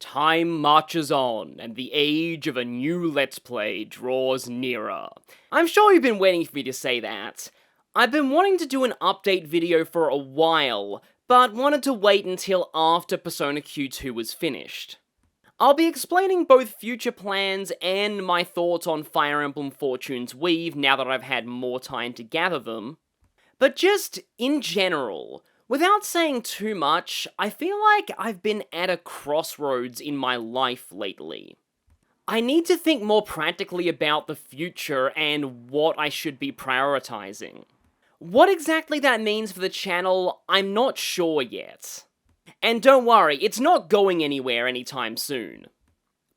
Time marches on, and the age of a new Let's Play draws nearer. I'm sure you've been waiting for me to say that. I've been wanting to do an update video for a while, but wanted to wait until after Persona Q2 was finished. I'll be explaining both future plans and my thoughts on Fire Emblem Fortune's Weave now that I've had more time to gather them. But just in general, without saying too much, I feel like I've been at a crossroads in my life lately. I need to think more practically about the future and what I should be prioritizing. What exactly that means for the channel, I'm not sure yet. And don't worry, it's not going anywhere anytime soon.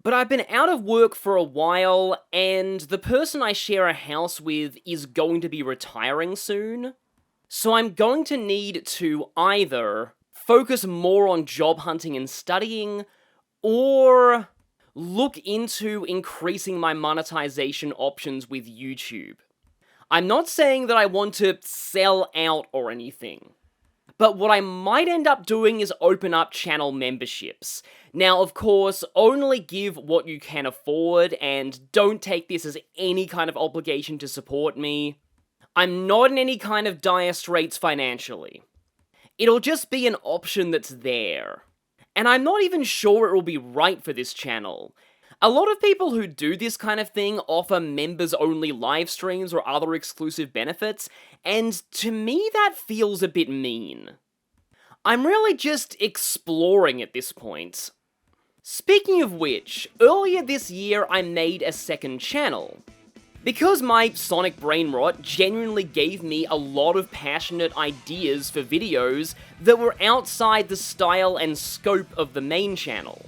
But I've been out of work for a while, and the person I share a house with is going to be retiring soon. So I'm going to need to either focus more on job hunting and studying, or look into increasing my monetization options with YouTube. I'm not saying that I want to sell out or anything, but what I might end up doing is open up channel memberships. Now, of course, only give what you can afford, and don't take this as any kind of obligation to support me. I'm not in any kind of dire straits financially. It'll just be an option that's there. And I'm not even sure it will be right for this channel. A lot of people who do this kind of thing offer members-only live streams or other exclusive benefits, and to me that feels a bit mean. I'm really just exploring at this point. Speaking of which, earlier this year I made a second channel. Because my Sonic brain rot genuinely gave me a lot of passionate ideas for videos that were outside the style and scope of the main channel.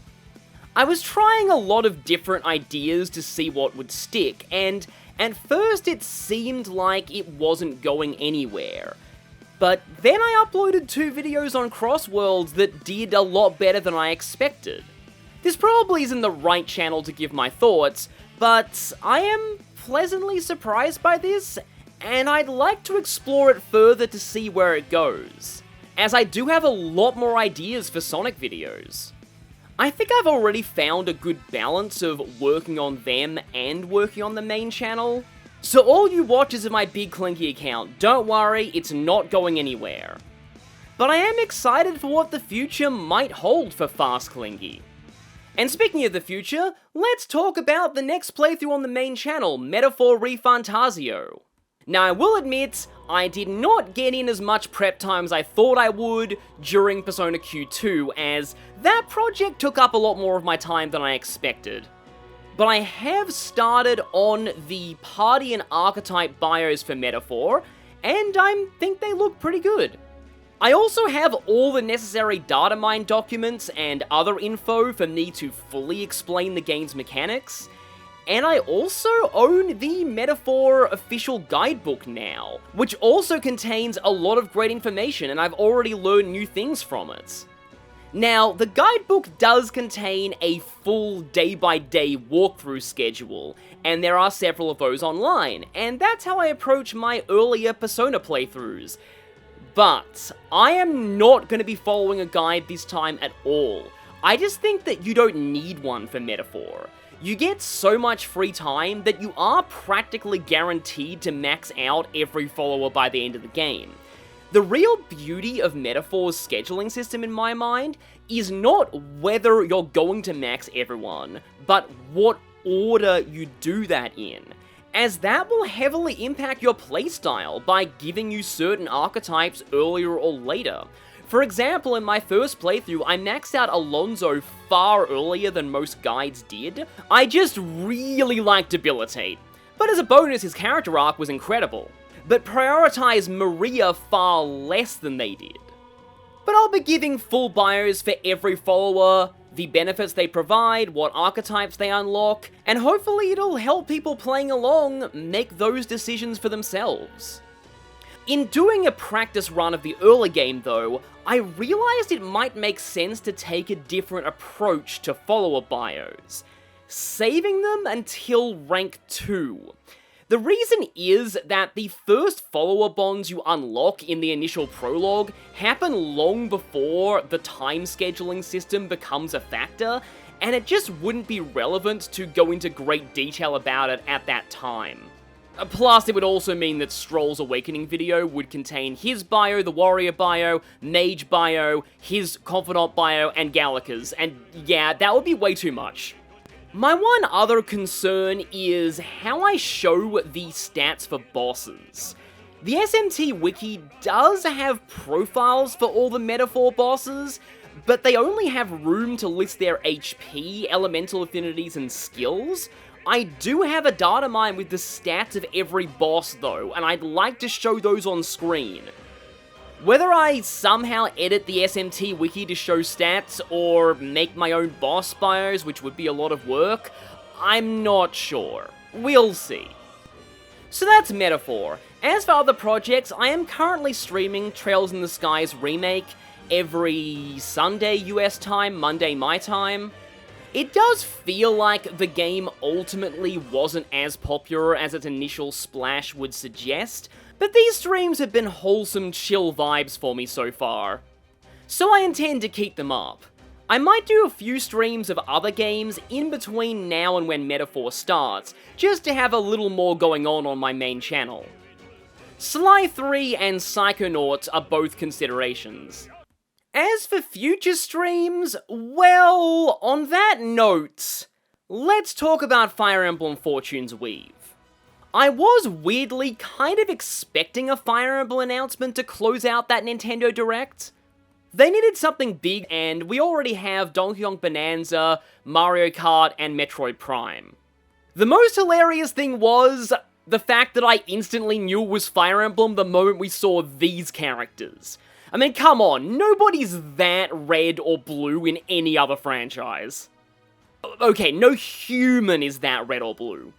I was trying a lot of different ideas to see what would stick, and at first it seemed like it wasn't going anywhere. But then I uploaded 2 videos on Crossworlds that did a lot better than I expected. This probably isn't the right channel to give my thoughts, but I am pleasantly surprised by this, and I'd like to explore it further to see where it goes, as I do have a lot more ideas for Sonic videos. I think I've already found a good balance of working on them and working on the main channel. So all you watchers of my Big Clinky account, don't worry, it's not going anywhere. But I am excited for what the future might hold for Fast Clinky. And speaking of the future, let's talk about the next playthrough on the main channel, Metaphor Fantazio. Now I will admit, I did not get in as much prep time as I thought I would during Persona Q2, as that project took up a lot more of my time than I expected. But I have started on the party and archetype bios for Metaphor, and I think they look pretty good. I also have all the necessary data mine documents and other info for me to fully explain the game's mechanics, and I also own the Metaphor official guidebook now, which also contains a lot of great information, and I've already learned new things from it. Now, the guidebook does contain a full day-by-day walkthrough schedule, and there are several of those online, and that's how I approach my earlier Persona playthroughs. But I am not going to be following a guide this time at all. I just think that you don't need one for Metaphor. You get so much free time that you are practically guaranteed to max out every follower by the end of the game. The real beauty of Metaphor's scheduling system in my mind is not whether you're going to max everyone, but what order you do that in, as that will heavily impact your playstyle by giving you certain archetypes earlier or later. For example, in my first playthrough, I maxed out Alonso far earlier than most guides did. I just really liked Debilitate, but as a bonus, his character arc was incredible, but prioritized Maria far less than they did. But I'll be giving full bios for every follower, the benefits they provide, what archetypes they unlock, and hopefully it'll help people playing along make those decisions for themselves. In doing a practice run of the early game though, I realized it might make sense to take a different approach to follower bios, saving them until rank 2. The reason is that the first follower bonds you unlock in the initial prologue happen long before the time scheduling system becomes a factor, and it just wouldn't be relevant to go into great detail about it at that time. Plus, it would also mean that Stroll's Awakening video would contain his bio, the Warrior bio, Mage bio, his Confidant bio, and Gallica's, and yeah, that would be way too much. My one other concern is how I show the stats for bosses. The SMT wiki does have profiles for all the Metaphor bosses, but they only have room to list their HP, elemental affinities, and skills. I do have a data mine with the stats of every boss though, and I'd like to show those on screen. Whether I somehow edit the SMT wiki to show stats, or make my own boss bios, which would be a lot of work, I'm not sure. We'll see. So that's Metaphor. As for other projects, I am currently streaming Trails in the Skies Remake every Sunday US time, Monday my time. It does feel like the game ultimately wasn't as popular as its initial splash would suggest, but these streams have been wholesome, chill vibes for me so far. So I intend to keep them up. I might do a few streams of other games in between now and when Metaphor starts, just to have a little more going on my main channel. Sly 3 and Psychonauts are both considerations. As for future streams, well, on that note, let's talk about Fire Emblem Fortune's Weave. I was weirdly kind of expecting a Fire Emblem announcement to close out that Nintendo Direct. They needed something big, and we already have Donkey Kong Bonanza, Mario Kart, and Metroid Prime. The most hilarious thing was the fact that I instantly knew it was Fire Emblem the moment we saw these characters. I mean, come on, nobody's that red or blue in any other franchise. Okay, no human is that red or blue.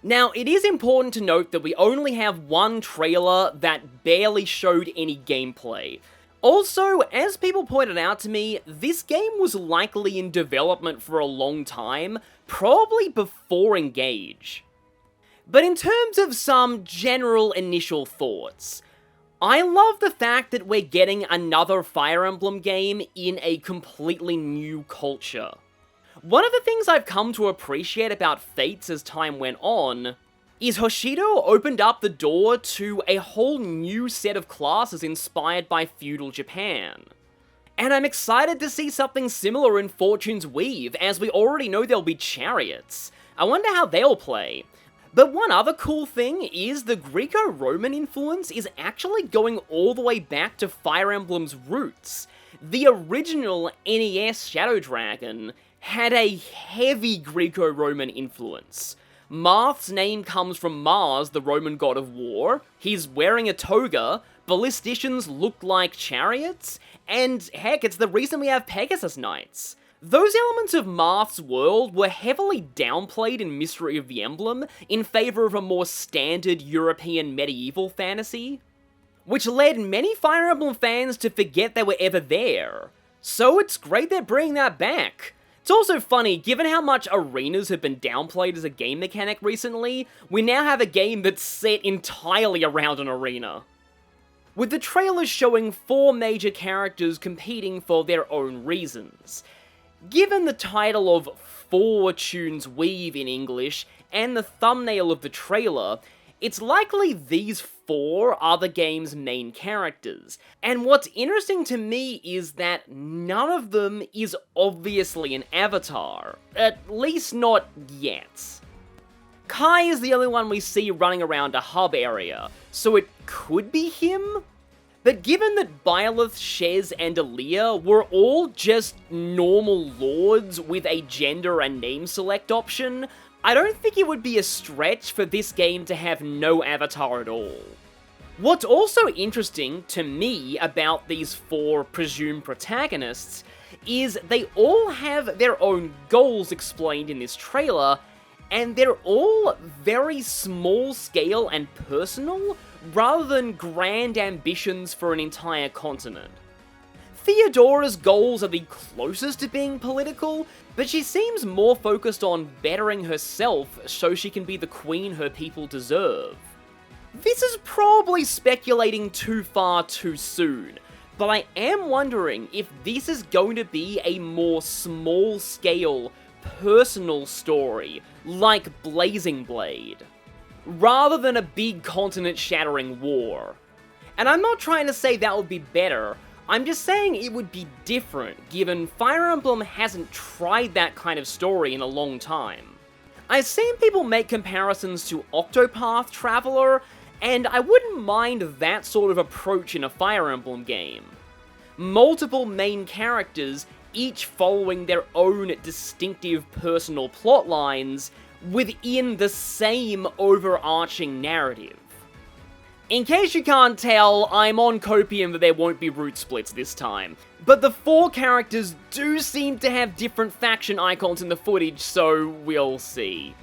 Now, it is important to note that we only have one trailer that barely showed any gameplay. Also, as people pointed out to me, this game was likely in development for a long time, probably before Engage. But in terms of some general initial thoughts, I love the fact that we're getting another Fire Emblem game in a completely new culture. One of the things I've come to appreciate about Fates as time went on is Hoshido opened up the door to a whole new set of classes inspired by feudal Japan. And I'm excited to see something similar in Fortune's Weave, as we already know there'll be chariots. I wonder how they'll play. But one other cool thing is the Greco-Roman influence is actually going all the way back to Fire Emblem's roots. The original NES Shadow Dragon had a heavy Greco-Roman influence. Marth's name comes from Mars, the Roman god of war. He's wearing a toga, ballisticians look like chariots, and heck, it's the reason we have Pegasus Knights. Those elements of Marth's world were heavily downplayed in Mystery of the Emblem in favor of a more standard European medieval fantasy, which led many Fire Emblem fans to forget they were ever there. So it's great they're bringing that back. It's also funny, given how much arenas have been downplayed as a game mechanic recently, we now have a game that's set entirely around an arena. With the trailers showing 4 major characters competing for their own reasons. Given the title of Fortune's Weave in English, and the thumbnail of the trailer, it's likely these 4 are the game's main characters. And what's interesting to me is that none of them is obviously an avatar. At least not yet. Kai is the only one we see running around a hub area, so it could be him? But given that Byleth, Shez, and Aaliyah were all just normal lords with a gender and name select option, I don't think it would be a stretch for this game to have no avatar at all. What's also interesting to me about these 4 presumed protagonists is they all have their own goals explained in this trailer, and they're all very small scale and personal, rather than grand ambitions for an entire continent. Theodora's goals are the closest to being political, but she seems more focused on bettering herself so she can be the queen her people deserve. This is probably speculating too far too soon, but I am wondering if this is going to be a more small-scale, personal story, like Blazing Blade, rather than a big continent-shattering war. And I'm not trying to say that would be better, I'm just saying it would be different, given Fire Emblem hasn't tried that kind of story in a long time. I've seen people make comparisons to Octopath Traveler, and I wouldn't mind that sort of approach in a Fire Emblem game. Multiple main characters, each following their own distinctive personal plot lines, within the same overarching narrative. In case you can't tell, I'm on copium that there won't be route splits this time, but the 4 characters do seem to have different faction icons in the footage, so we'll see.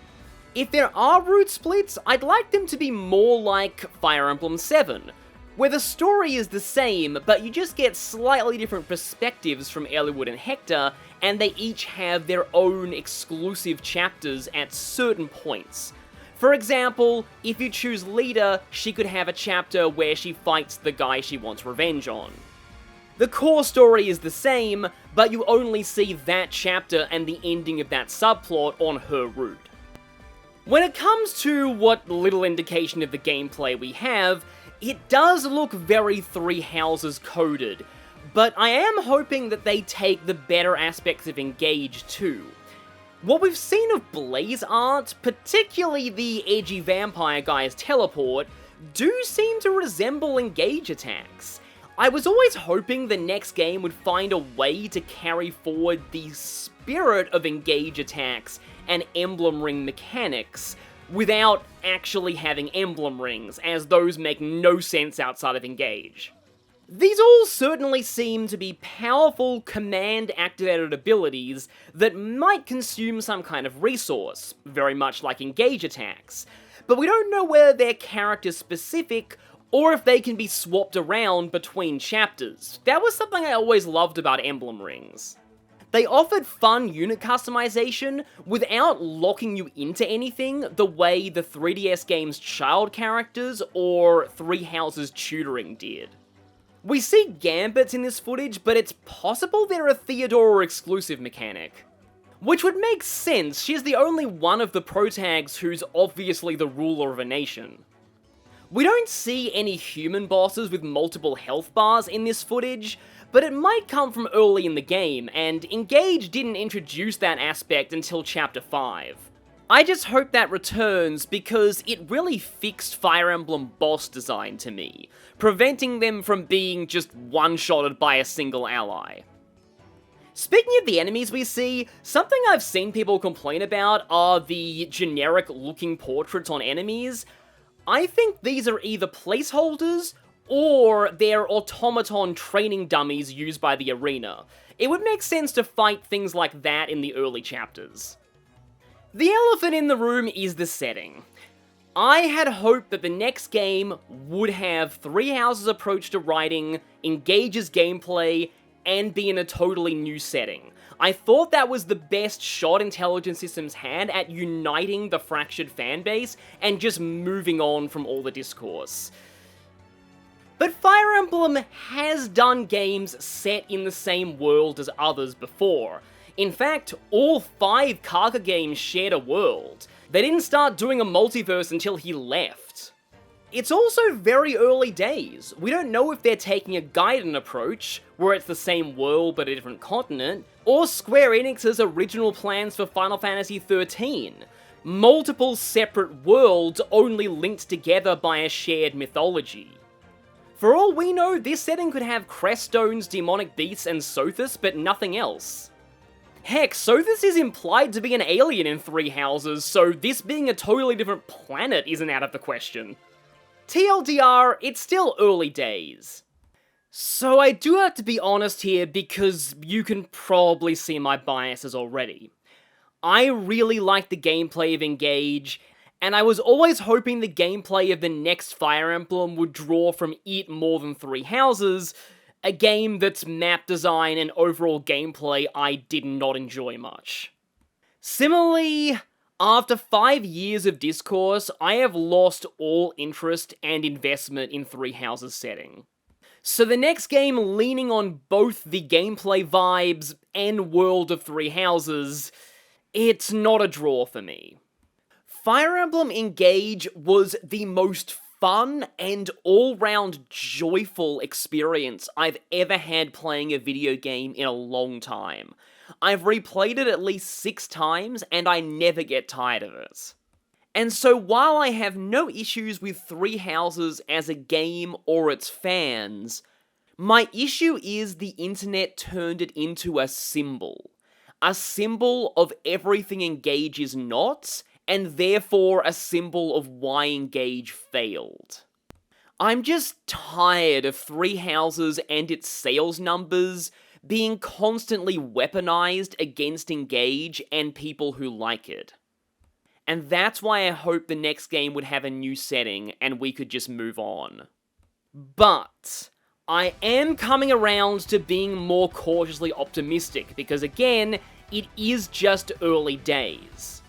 If there are route splits, I'd like them to be more like Fire Emblem 7, where the story is the same, but you just get slightly different perspectives from Eliwood and Hector, and they each have their own exclusive chapters at certain points. For example, if you choose Lita, she could have a chapter where she fights the guy she wants revenge on. The core story is the same, but you only see that chapter and the ending of that subplot on her route. When it comes to what little indication of the gameplay we have, it does look very Three Houses coded, but I am hoping that they take the better aspects of Engage too. What we've seen of Blaze art, particularly the edgy vampire guy's teleport, do seem to resemble Engage attacks. I was always hoping the next game would find a way to carry forward the spirit of Engage attacks and emblem ring mechanics, without actually having emblem rings, as those make no sense outside of Engage. These all certainly seem to be powerful command-activated abilities that might consume some kind of resource, very much like Engage attacks, but we don't know whether they're character-specific or if they can be swapped around between chapters. That was something I always loved about emblem rings. They offered fun unit customization without locking you into anything the way the 3DS game's child characters or Three Houses tutoring did. We see gambits in this footage, but it's possible they're a Theodora exclusive mechanic. Which would make sense, she's the only one of the protags who's obviously the ruler of a nation. We don't see any human bosses with multiple health bars in this footage, but it might come from early in the game, and Engage didn't introduce that aspect until Chapter 5. I just hope that returns because it really fixed Fire Emblem boss design to me, preventing them from being just one-shotted by a single ally. Speaking of the enemies we see, something I've seen people complain about are the generic-looking portraits on enemies. I think these are either placeholders or they're automaton training dummies used by the arena. It would make sense to fight things like that in the early chapters. The elephant in the room is the setting. I had hoped that the next game would have Three Houses' approach to writing, Engage's gameplay, and be in a totally new setting. I thought that was the best shot Intelligent Systems had at uniting the fractured fanbase and just moving on from all the discourse. But Fire Emblem has done games set in the same world as others before. In fact, all 5 Kaga games shared a world. They didn't start doing a multiverse until he left. It's also very early days. We don't know if they're taking a Gaiden approach, where it's the same world but a different continent, or Square Enix's original plans for Final Fantasy XIII. Multiple separate worlds only linked together by a shared mythology. For all we know, this setting could have Creststones, demonic beasts, and Sothis, but nothing else. Heck, Sothis is implied to be an alien in Three Houses, so this being a totally different planet isn't out of the question. TLDR, it's still early days. So I do have to be honest here because you can probably see my biases already. I really like the gameplay of Engage, and I was always hoping the gameplay of the next Fire Emblem would draw from it more than Three Houses, A game that's map design and overall gameplay I did not enjoy much. Similarly, after 5 years of discourse, I have lost all interest and investment in Three Houses' setting. So the next game leaning on both the gameplay vibes and world of Three Houses, it's not a draw for me. Fire Emblem Engage was the most fun and all-round joyful experience I've ever had playing a video game in a long time. I've replayed it at least 6 times, and I never get tired of it. And so while I have no issues with Three Houses as a game or its fans, my issue is the internet turned it into a symbol. A symbol of everything Engage is not, and therefore a symbol of why Engage failed. I'm just tired of Three Houses and its sales numbers being constantly weaponized against Engage and people who like it. And that's why I hope the next game would have a new setting and we could just move on. But I am coming around to being more cautiously optimistic because again, it is just early days.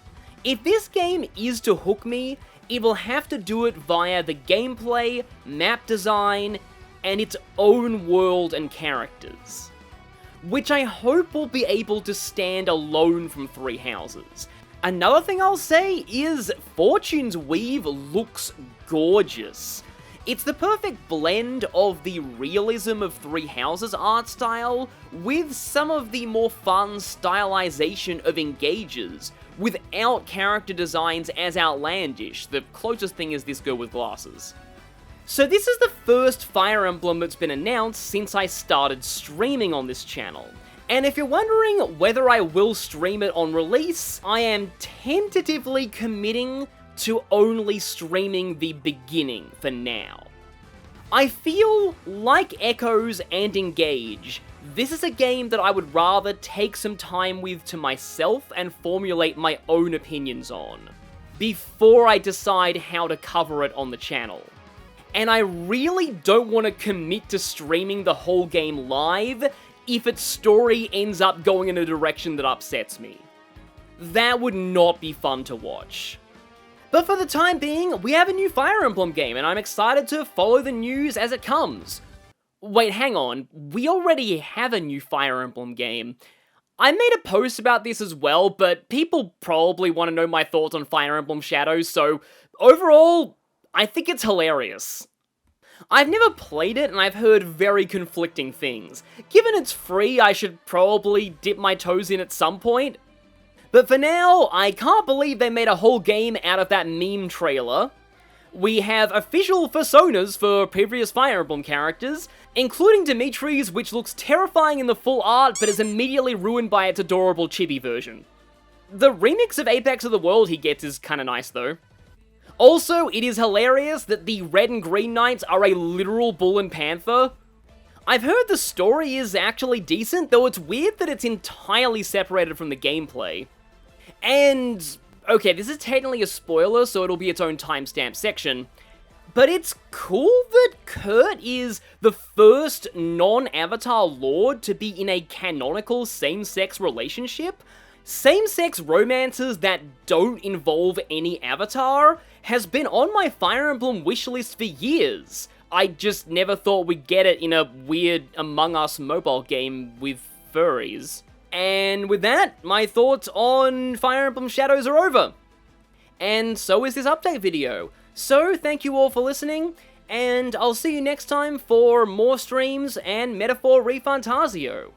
If this game is to hook me, it will have to do it via the gameplay, map design, and its own world and characters. Which I hope will be able to stand alone from Three Houses. Another thing I'll say is Fortune's Weave looks gorgeous. It's the perfect blend of the realism of Three Houses art style with some of the more fun stylization of Engage's, without character designs as outlandish. The closest thing is this girl with glasses. So this is the first Fire Emblem that's been announced since I started streaming on this channel. And if you're wondering whether I will stream it on release, I am tentatively committing to only streaming the beginning for now. I feel, like Echoes and Engage, this is a game that I would rather take some time with to myself and formulate my own opinions on, before I decide how to cover it on the channel. And I really don't want to commit to streaming the whole game live if its story ends up going in a direction that upsets me. That would not be fun to watch. But for the time being, we have a new Fire Emblem game, and I'm excited to follow the news as it comes. Wait, hang on, we already have a new Fire Emblem game. I made a post about this as well, but people probably want to know my thoughts on Fire Emblem Shadows, so overall, I think it's hilarious. I've never played it, and I've heard very conflicting things. Given it's free, I should probably dip my toes in at some point. But for now, I can't believe they made a whole game out of that meme trailer. We have official personas for previous Fire Emblem characters, including Dimitri's, which looks terrifying in the full art, but is immediately ruined by its adorable chibi version. The remix of Apex of the World he gets is kinda nice though. Also, it is hilarious that the Red and Green Knights are a literal bull and panther. I've heard the story is actually decent, though it's weird that it's entirely separated from the gameplay. And, okay, this is technically a spoiler, so it'll be its own timestamp section, but it's cool that Kurt is the first non-Avatar Lord to be in a canonical same-sex relationship. Same-sex romances that don't involve any Avatar has been on my Fire Emblem wishlist for years. I just never thought we'd get it in a weird Among Us mobile game with furries. And with that, my thoughts on Fire Emblem Shadows are over. And so is this update video. So thank you all for listening, and I'll see you next time for more streams and Metaphor re Fantazio.